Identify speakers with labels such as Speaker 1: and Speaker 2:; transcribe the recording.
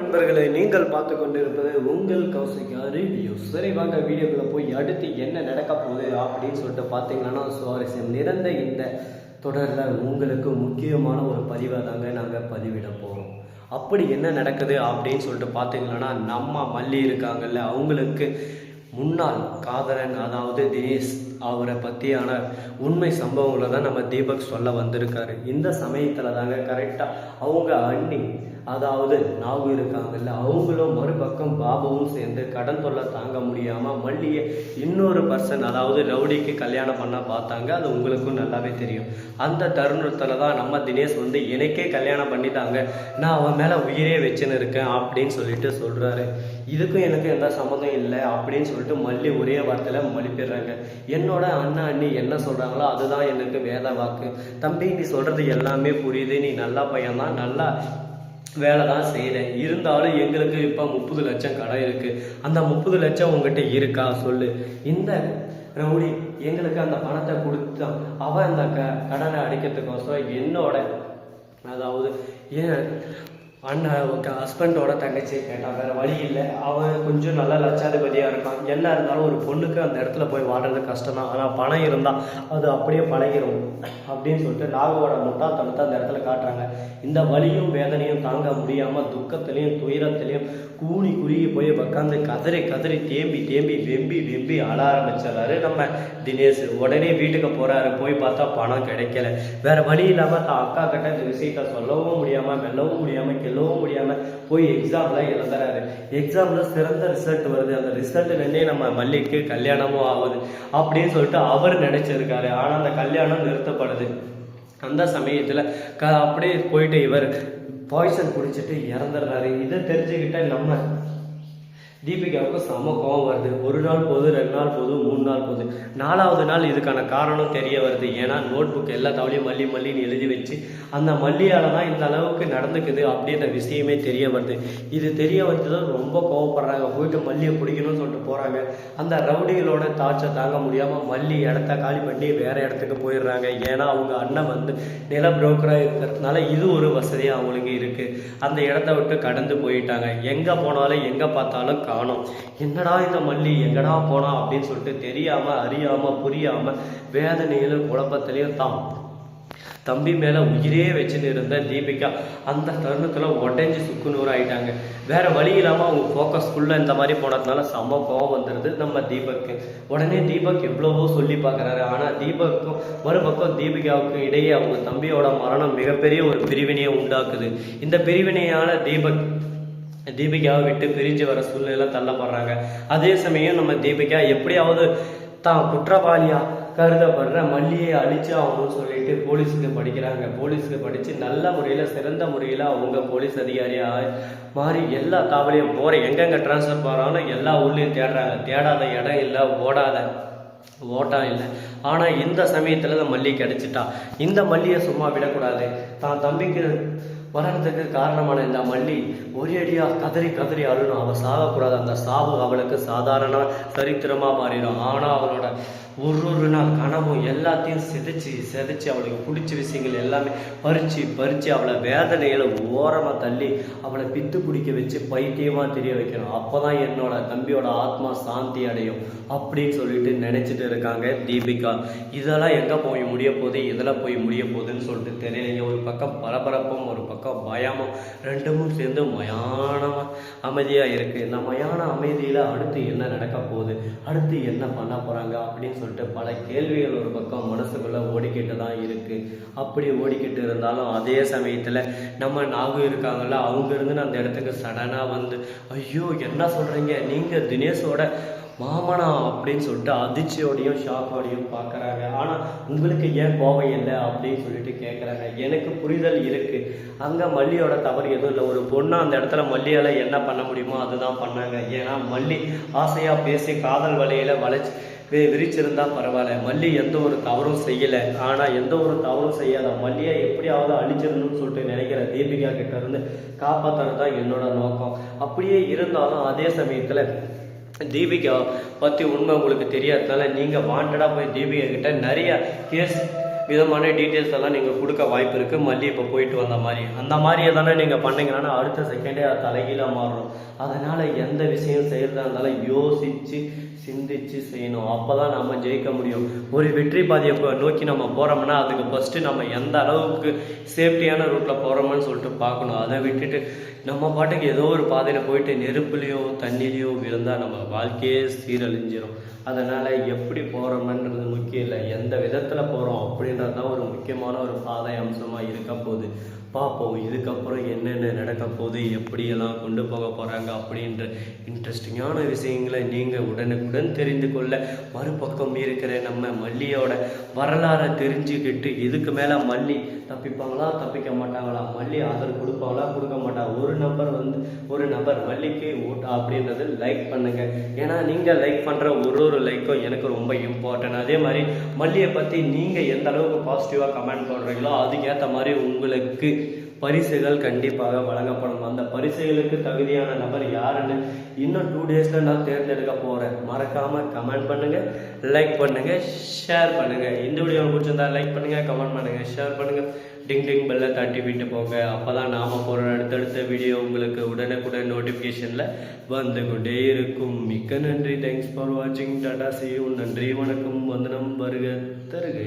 Speaker 1: நண்பர்களை நீங்கள் பார்த்து கொண்டிருப்பது உங்கள் கௌசிகா ரிவ்யூ. சரி வாங்க வீடியோக்குள்ள போய் அடுத்து என்ன நடக்க போகுது அப்படின்னு சொல்லிட்டு பார்த்தீங்கன்னா சுவாரஸ்யம் நிறைந்த இந்த தொடரில் உங்களுக்கு முக்கியமான ஒரு பதிவை தாங்க நாங்கள் பதிவிட போகிறோம். அப்படி என்ன நடக்குது அப்படின்னு சொல்லிட்டு பார்த்தீங்கன்னா நம்ம மல்லி இருக்காங்கல்ல, அவங்களுக்கு முன்னாள் காதலன் அதாவது தினேஷ் அவரை பற்றியான உண்மை சம்பவங்களை தான் நம்ம தீபக் சொல்ல வந்திருக்காரு. இந்த சமயத்தில் தாங்க கரெக்டாக அவங்க அண்ணி அதாவது நாகு இருக்காங்கல்ல, அவங்களும் மறுபக்கம் பாபுவும் சேர்ந்து கடன் தொல்லை தாங்க முடியாமல் மல்லியை இன்னொரு பர்சன் அதாவது ரவுடிக்கு கல்யாணம் பண்ண பார்த்தாங்க. அது உங்களுக்கும் நல்லாவே தெரியும். அந்த தருணத்தில் தான் நம்ம தினேஷ் வந்து எனக்கே கல்யாணம் பண்ணிட்டாங்க, நான் அவன் மேலே உயிரே வச்சுன்னு இருக்கேன் அப்படின்னு சொல்லிட்டு சொல்கிறாரு. இதுக்கும் எனக்கு எந்த சம்மந்தம் இல்லை அப்படின்னு சொல்லிட்டு மல்லி ஒரே வார்த்தையில் மலிப்பிடுறாங்க. என்னோட அண்ணா அண்ணி என்ன சொல்கிறாங்களோ அதுதான் எனக்கு வேத வாக்கு. தம்பி நீ சொல்கிறது எல்லாமே புரியுது, நீ நல்லா பையன்தான், நல்லா வேலை தான் செய்கிறேன், இருந்தாலும் எங்களுக்கு இப்போ 30 லட்சம் கடன் இருக்குது, அந்த 30 லட்சம் உங்ககிட்ட இருக்கா சொல்லு. இந்த ரவுடி எங்களுக்கு அந்த பணத்தை கொடுத்தான், அவன் அந்த கடனை அடிக்கிறதுக்கோசரம் என்னோட அதாவது ஏன் அண்ணன் ஹஸ்பண்டோட தங்கச்சி கேட்டான். வேறு வழி இல்லை, அவன் கொஞ்சம் நல்ல லட்சாதிபதியாக இருக்கான். என்ன இருந்தாலும் ஒரு பொண்ணுக்கு அந்த இடத்துல போய் வாழ்றது கஷ்டம் தான், ஆனால் பணம் இருந்தால் அது அப்படியே பழகிடும் அப்படின்னு சொல்லிட்டு நாகோட முட்டாள்தனத்தை அந்த இடத்துல காட்டுறாங்க. இந்த வலியும் வேதனையும் தாங்க முடியாமல் துக்கத்திலையும் துயரத்திலையும் கூணி குறுகி போய் உட்காந்து கதறி கதறி தேம்பி தேம்பி வெம்பி அழ ஆரம்பிச்சிடறாரு நம்ம தினேஷ். உடனே வீட்டுக்கு போகிறாரு. போய் பார்த்தா பணம் கிடைக்கல. வேறு வழி இல்லாமல் தான் அக்கா கிட்ட இந்த விஷயத்தை சொல்லவும் முடியாமல் மெல்லவும் முடியாமல் கெல்லவும் முடியாமல் போய் எக்ஸாமில் எழுதுறாரு. எக்ஸாமில் சிறந்த ரிசல்ட் வருது. அந்த ரிசல்ட்லேருந்தே நம்ம மல்லிக்கு கல்யாணமும் ஆகுது அப்படின்னு சொல்லிட்டு அவர் நினச்சிருக்காரு. ஆனால் அந்த கல்யாணம் நிறுத்தப்படுது. அந்த சமயத்தில் அப்படியே போயிட்டு இவர் பாய்சன் குடிச்சிட்டு இறந்துடுறாரு. இதை தெரிஞ்சுக்கிட்ட நம்ம தீபிகாவுக்கு செம கோவம் வருது. ஒரு நாள் போகுது, 2 நாள் போகுது, 3 நாள் போகுது, 4வது நாள் இதுக்கான காரணம் தெரிய வருது. ஏன்னா நோட் புக் எல்லா தவளையும் மல்லின்னு எழுதி வச்சு அந்த மல்லியால் தான் இந்த அளவுக்கு நடந்துக்குது அப்படின்ற விஷயமே தெரிய வருது. இது தெரிய வந்ததும் ரொம்ப கோவப்படுறாங்க. போயிட்டு மல்லியை பிடிக்கணும்னு சொல்லிட்டு போகிறாங்க. அந்த ரவுடிகளோட தாட்சை தாங்க முடியாமல் மல்லி இடத்த காலி பண்ணி வேறு இடத்துக்கு போயிடுறாங்க. ஏன்னா அவங்க அண்ணன் வந்து நில புரோக்கராக இருக்கிறதுனால இது ஒரு வசதியாக அவங்களுக்கு இருக்குது. அந்த இடத்த விட்டு கடந்து போயிட்டாங்க. எங்கே போனாலும் எங்கே பார்த்தாலும் காணோம். என்னடா இந்த மல்லி எங்கடா போனா அப்படின்னு சொல்லிட்டு தெரியாம அறியாம புரியாம வேதனையிலும் குழப்பத்திலையும் தம்பி மேல உயிரே வச்சுன்னு இருந்த தீபிகா அந்த தருணத்துல உடஞ்சி சுக்குநூறு ஆயிட்டாங்க. வேற வழி இல்லாம அவங்க ஃபோக்கஸ் ஃபுல்லா இந்த மாதிரி போனதுனால செம்ம கோவம் வந்துடுது நம்ம தீபக்கு. உடனே தீபக் எவ்வளவோ சொல்லி பார்க்குறாரு. ஆனா தீபக்கும் மறுபக்கம் தீபிகாவுக்கு இடையே அவங்க தம்பியோட மரணம் மிகப்பெரிய ஒரு பிரிவினையை உண்டாக்குது. இந்த பிரிவினையால தீபிகாவை விட்டு பிரிஞ்சு வர சூழ்நிலை தள்ளப்படுறாங்க. அதே சமயம் நம்ம தீபிகா எப்படியாவது தான் குற்றவாளியா கருதப்படுற மல்லியை அழிச்சு ஆகணும்னு சொல்லிட்டு போலீஸுக்கு படிக்கிறாங்க. போலீஸுக்கு படித்து நல்ல முறையில் சிறந்த முறையில் அவங்க போலீஸ் அதிகாரியாக மாறி எல்லா தாவலையும் போகிற எங்கெங்கே டிரான்ஸ்ஃபர் போகிறாலும் எல்லா ஊர்லேயும் தேடுறாங்க. தேடாத இடம் இல்லை, ஓட்டா இல்லை. ஆனால் இந்த சமயத்தில் தான் மல்லி கிடைச்சிட்டா. இந்த மல்லியை சும்மா விடக்கூடாது. தான் தம்பிக்கு வளர்றதுக்கு காரணமான இந்த மல்லி ஒரு அடியாக கதறி அழுணும். அவள் சாகக்கூடாது. அந்த சாவு அவளுக்கு சாதாரண சரித்திரமாக மாறிடும். ஆனால் அவளோட ஒரு நாள் கனவும் எல்லாத்தையும் செதைச்சு அவளுக்கு பிடிச்ச விஷயங்கள் எல்லாமே பறித்து அவளை வேதனையில் ஓரமாக தள்ளி அவளை பித்து குடிக்க வச்சு பைத்தியமாக தெரிய வைக்கணும். அப்போ தான் என்னோட தம்பியோட ஆத்மா சாந்தி அடையும் அப்படின்னு சொல்லிட்டு நினச்சிட்டு இருக்காங்க தீபிகா. இதெல்லாம் எங்கே போய் முடிய போகுது, இதில் போய் முடிய போகுதுன்னு சொல்லிட்டு தெரியலைங்க. ஒரு பக்கம் பரபரப்பும் ஒரு பக்கம் பயமும் ரெண்டுமும் சேர்ந்து மயானமாக அமைதியாக இருக்குது. இந்த மயான அமைதியில் அடுத்து என்ன நடக்க போகுது, அடுத்து என்ன பண்ண போகிறாங்க அப்படின்னு சொல்லிட்டு பல கேள்விகள் ஒரு பக்கம் மனசுக்குள்ள ஓடிக்கிட்டு தான் இருக்கு. அப்படி ஓடிக்கிட்டு இருந்தாலும் அதே சமயத்தில் நம்ம நாகு இருக்காங்கல்ல, அவங்க இருந்து அந்த இடத்துக்கு சடனாக வந்து ஐயோ என்ன சொல்கிறீங்க, நீங்கள் தினேஷோட மாமனா அப்படின்னு சொல்லிட்டு அதிர்ச்சியோடையும் ஷாக்கோடையும் பார்க்குறாங்க. ஆனால் உங்களுக்கு ஏன் கோபம் இல்லை அப்படின்னு சொல்லிட்டு கேட்குறாங்க. எனக்கு புரிதல் இருக்குது, அங்கே மல்லியோட தவறு எதுவும் இல்லை. ஒரு பொண்ணு அந்த இடத்துல மல்லியால் என்ன பண்ண முடியுமோ அதுதான் பண்ணாங்க. ஏன்னா மல்லி ஆசையாக பேசி காதல் வலையில் விரிச்சிருந்தா பரவாயில்ல. மல்லி எந்த ஒரு தவறும் செய்யலை. ஆனால் எந்த ஒரு தவறும் செய்யாத மல்லியை எப்படியாவது அழிச்சிடணும்னு சொல்லிட்டு நினைக்கிற தீபிகா கிட்ட இருந்து காப்பாற்றுறது தான் என்னோட நோக்கம். அப்படியே இருந்தாலும் அதே சமயத்தில் தீபிகா பற்றி உண்மை உங்களுக்கு தெரியாததுனால நீங்கள் வாண்டடாக போய் தீபிகா கிட்ட நிறைய கேஸ் விதமான டீட்டெயில்ஸ் எல்லாம் நீங்கள் கொடுக்க வாய்ப்பு இருக்குது. மல்லி இப்போ போயிட்டு வந்த மாதிரி அந்த மாதிரியே தானே நீங்கள் பண்ணீங்கன்னா அடுத்த செகண்டே அது தலைகீழாக மாறும். அதனால் எந்த விஷயம் செய்கிறதா இருந்தாலும் யோசித்து சிந்திச்சு செய்யணும். அப்போ தான் நம்ம ஜெயிக்க முடியும். ஒரு வெற்றி பாதையை நோக்கி நம்ம போகிறோம்னா அதுக்கு ஃபஸ்ட்டு நம்ம எந்த அளவுக்கு சேஃப்டியான ரூட்டில் போகிறோம்னு சொல்லிட்டு பார்க்கணும். அதை விட்டுட்டு நம்ம பாட்டுக்கு ஏதோ ஒரு பாதையில் போயிட்டு நெருப்புலேயோ தண்ணிலேயோ விழுந்தால் நம்ம வாழ்க்கையே சீரழிஞ்சிடும். அதனால் எப்படி போகிறோம்ன்றது முக்கியம் இல்லை, எந்த விதத்தில் போகிறோம் அப்படின்றது தான் ஒரு முக்கியமான ஒரு பாதை அம்சமாக இருக்க போகுது. பார்ப்போம் இதுக்கப்புறம் என்னென்ன நடக்க போகுது, எப்படியெல்லாம் கொண்டு போக போகிறாங்க அப்படின்ற இன்ட்ரெஸ்டிங்கான விஷயங்களை நீங்கள் உடனுக்குடன் தெரிந்து கொள்ள மறுபக்கம் இருக்கிற நம்ம மல்லியோட வரலாறை தெரிஞ்சுக்கிட்டு இதுக்கு மேலே மல்லி தப்பிப்பாங்களா தப்பிக்க மாட்டாங்களா, மல்லி ஆதரவு கொடுப்பாங்களா கொடுக்க மாட்டாங்க, ஒரு நபர் மல்லிக்கு ஓட் அப்படின்றது லைக் பண்ணுங்க. ஏன்னா நீங்கள் லைக் பண்ணுற ஒரு லைக்கும் எனக்கு ரொம்ப இம்பார்ட்டன்ட். அதே மாதிரி மல்லியை பற்றி நீங்கள் எந்த அளவுக்கு பாசிட்டிவாக கமெண்ட் பண்ணுறீங்களோ அதுக்கேற்ற மாதிரி உங்களுக்கு பரிசுகள் கண்டிப்பாக வழங்கப்படும். அந்த பரிசுகளுக்கு தகுதியான நபர் யாருன்னு இன்னும் 2 டேஸில் நான் தேர்ந்தெடுக்க போகிறேன். மறக்காமல் கமெண்ட் பண்ணுங்கள், லைக் பண்ணுங்கள், ஷேர் பண்ணுங்கள். இந்த வீடியோ பிடிச்சிருந்தா லைக் பண்ணுங்கள், கமெண்ட் பண்ணுங்கள், ஷேர் பண்ணுங்கள், டிங் டிங் பெல்லை தட்டி விட்டு போங்க. அப்போ தான் நாம் போகிற அடுத்தடுத்த வீடியோ உங்களுக்கு உடனுக்குடன் நோட்டிஃபிகேஷனில் வந்து கொண்டே இருக்கும். மிக்க நன்றி. தேங்க்ஸ் ஃபார் வாட்சிங். Tata, see you. நன்றி, வணக்கம், வந்தனம், வருக தருக.